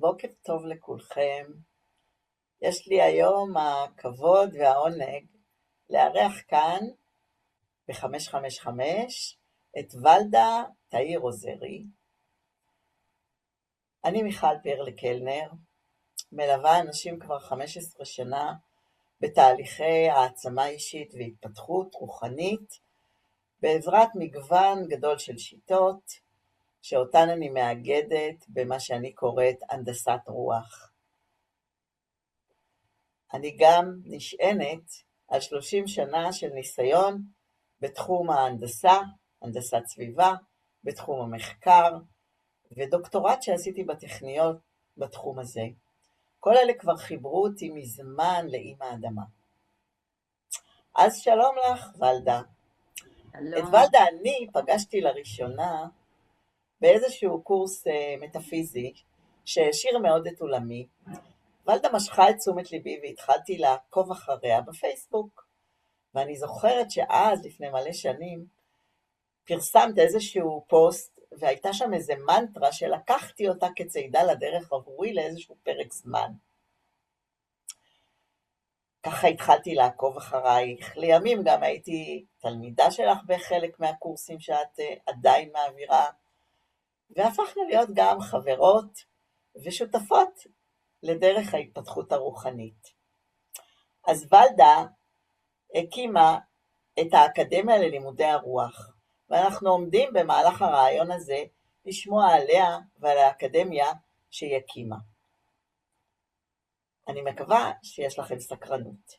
בוקר טוב לכולכם. יש לי היום הכבוד והעונג לארח כאן ב-555 את ולדה תאיר עוזרי. אני מיכל פרלה קלנר, מלווה אנשים כבר 15 שנה בתהליכי העצמה אישית והתפתחות רוחנית, בעזרת מגוון גדול של שיטות, שאותן אני מאגדת במה שאני קוראת הנדסת רוח. אני גם נשענת על 30 שנה של ניסיון בתחום ההנדסה, הנדסת סביבה, בתחום המחקר, ודוקטורט שעשיתי בטכניון בתחום הזה. כל אלה כבר חיברו אותי מזמן לאמא האדמה. אז שלום לך, ולדה. את ולדה אני פגשתי לראשונה באיזשהו קורס מטאפיזי שהשאיר מאוד את עולמי. ולדה משכה את תשומת ליבי והתחלתי לעקוב אחריה בפייסבוק. ואני זוכרת שאז, לפני מלא שנים, פרסמת איזשהו פוסט, והייתה שם איזה מנטרה שלקחתי אותה כצעידה לדרך עבורי לאיזשהו פרק זמן. ככה התחלתי לעקוב אחרייך. לימים גם הייתי תלמידה שלך בחלק מהקורסים שאת עדיין מעבירה, והפכנו להיות גם חברות ושותפות לדרך ההתפתחות הרוחנית. אז ולדה הקימה את האקדמיה ללימודי הרוח, ואנחנו עומדים במהלך הרעיון הזה לשמוע עליה ועל האקדמיה שהיא הקימה. אני מקווה שיש לכם סקרנות.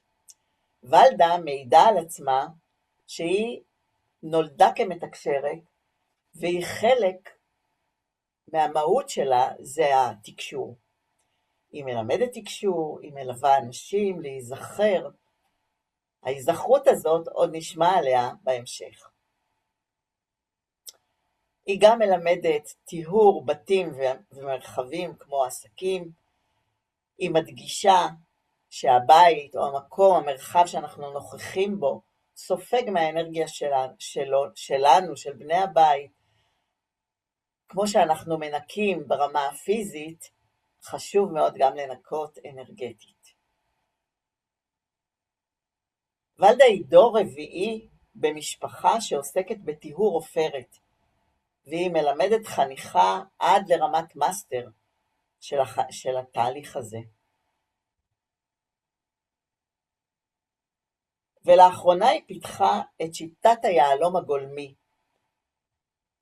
ולדה מעידה על עצמה שהיא נולדה כמתקשרת, והיא חלק מהמהות שלה זה התקשור. היא מלמדת תקשור, היא מלווה אנשים להיזכר. ההיזכרות הזאת עוד נשמע עליה בהמשך. היא גם מלמדת טיהור בתים ומרחבים כמו עסקים. היא מדגישה שהבית או המקום, המרחב שאנחנו נוכחים בו, סופג מהאנרגיה שלנו, של בני הבית. כמו שאנחנו מנקים ברמה הפיזית, חשוב מאוד גם לנקות אנרגטית. ולדה היא דור רביעי במשפחה שעוסקת בטיהור עופרת, והיא מלמדת חניכה עד לרמת מאסטר של התהליך הזה. ולאחרונה היא פיתחה את שיטת היהלום הגולמי,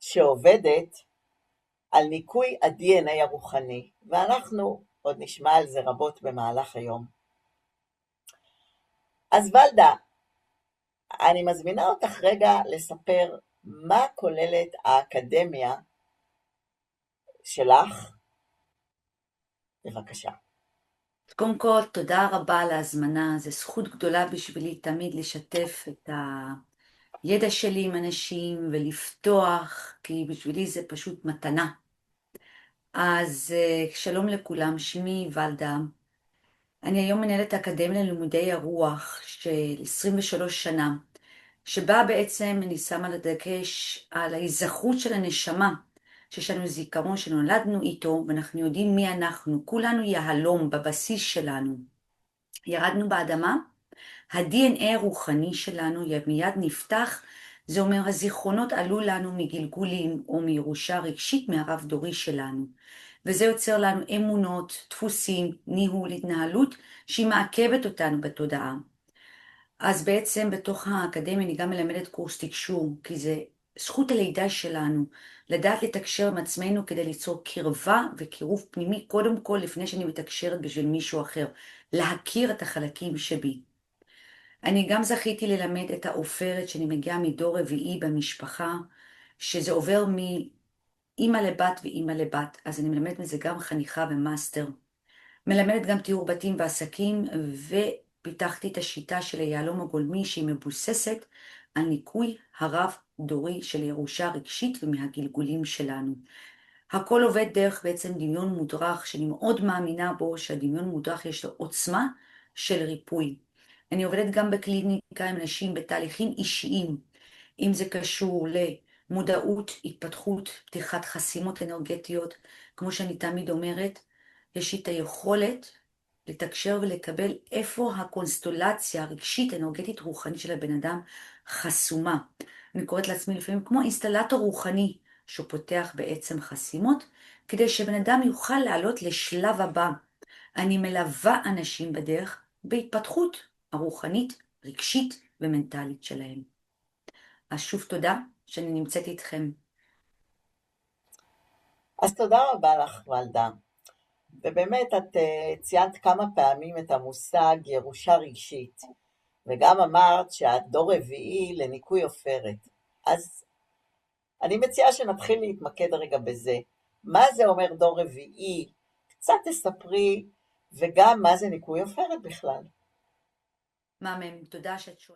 שעובדת על ניקוי ה-DNA הרוחני, ואנחנו עוד נשמע על זה רבות במהלך היום. אז ולדה, אני מזמינה אותך רגע לספר מה כוללת האקדמיה שלך. בבקשה. קודם כל, תודה רבה על ההזמנה. זו זכות גדולה בשבילי תמיד לשתף את הידע שלי עם אנשים ולפתוח, כי בשבילי זה פשוט מתנה. אז שלום לכולם, שמי ולדה. אני היום מנהלת האקדמיה ללימודי הרוח של 23 שנה, שבה בעצם אני שמה לדגש על ההיזכרות של הנשמה, שיש לנו זיכרון שנולדנו איתו, ואנחנו יודעים מי אנחנו. כולנו יהלום בבסיס שלנו. ירדנו באדמה, ה-DNA הרוחני שלנו מיד נפתח, זה אומר הזיכרונות עלו לנו מגלגולים או מירושה רגשית מהרב דורי שלנו. וזה יוצר לנו אמונות, דפוסים, ניהול, התנהלות, שהיא מעכבת אותנו בתודעה. אז בעצם בתוך האקדמיה אני גם מלמדת קורס תקשור, כי זה זכות הלידה שלנו, לדעת לתקשר עם עצמנו כדי ליצור קרבה וקירוב פנימי, קודם כל לפני שאני מתקשרת בשביל מישהו אחר, להכיר את החלקים שבי. אני גם זכיתי ללמד את העופרת שאני מגיעה מדור רביעי במשפחה, שזה עובר מאמא לבת ואמא לבת, אז אני מלמדת מזה גם חניכה ומאסטר. מלמדת גם תיאור בתים ועסקים, פיתחתי את השיטה של היהלום הגולמי שהיא מבוססת על ניקוי הרב דורי של ירושה רגשית ומהגלגולים שלנו. הכל עובד דרך בעצם דמיון מודרך, שאני מאוד מאמינה בו שהדמיון מודרך יש לו עוצמה של ריפוי. אני עובדת גם בקליניקה עם אנשים בתהליכים אישיים, אם זה קשור למודעות, התפתחות, פתיחת חסימות אנרגטיות, כמו שאני תמיד אומרת, יש לי את היכולת לתקשר ולקבל איפה הקונסטלציה הרגשית, אנרגטית, רוחנית של הבן אדם חסומה. אני קוראת לעצמי לפעמים כמו אינסטלטור רוחני, שהוא פותח בעצם חסימות, כדי שבן אדם יוכל לעלות לשלב הבא. אני מלווה אנשים בדרך בהתפתחות הרוחנית, רגשית ומנטלית שלהם. אז שוב תודה שאני נמצאת איתכם. אז תודה רבה לך, ולדה. ובאמת, את ציינת כמה פעמים את המושג ירושה רגשית, וגם אמרת שאת דור רביעי לניקוי עופרת. אז אני מציעה שנתחיל להתמקד רגע בזה. מה זה אומר דור רביעי? קצת תספרי, וגם מה זה ניקוי עופרת בכלל. מהמם, תודה שאת שואלת.